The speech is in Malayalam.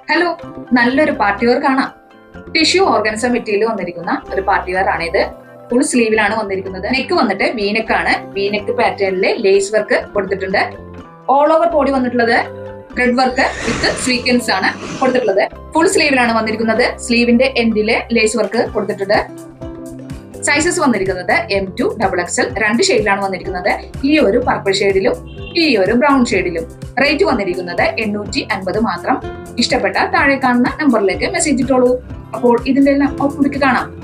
ഹലോ, നല്ലൊരു പാർട്ടി വെയർ കാണാം. ടിഷ്യൂ ഓർഗൻസ മെറ്റീരിയൽ വന്നിരിക്കുന്ന ഒരു പാർട്ടി വെയർ ആണ് ഇത്. ഫുൾ സ്ലീവിലാണ് വന്നിരിക്കുന്നത്. നെക്ക് വന്നിട്ട് വീനെക്ക് ആണ്. വീനെക്ക് പാറ്റേണില് ലേസ് വർക്ക് കൊടുത്തിട്ടുണ്ട്. ഓൾ ഓവർ ബോഡി വന്നിട്ടുള്ളത് ത്രെഡ് വർക്ക് വിത്ത് സ്വീക്വൻസ് ആണ് കൊടുത്തിട്ടുള്ളത്. ഫുൾ സ്ലീവിലാണ് വന്നിരിക്കുന്നത്. സ്ലീവിന്റെ എൻഡില് ലേസ് വർക്ക് കൊടുത്തിട്ടുണ്ട്. സൈസസ് വന്നിരിക്കുന്നത് M2 XXL 2 ഷെയ്ഡിലാണ് വന്നിരിക്കുന്നത്. ഈ ഒരു പർപ്പിൾ ഷെയ്ഡിലും ഈ ഒരു ബ്രൗൺ ഷെയ്ഡിലും. റേറ്റ് വന്നിരിക്കുന്നത് 850 മാത്രം. ഇഷ്ടപ്പെട്ട താഴെ കാണുന്ന നമ്പറിലേക്ക് മെസ്സേജ് ഇട്ടോളൂ. അപ്പോൾ ഇതിന്റെ എല്ലാം ഔട്ട്പുട്ട് കാണാം.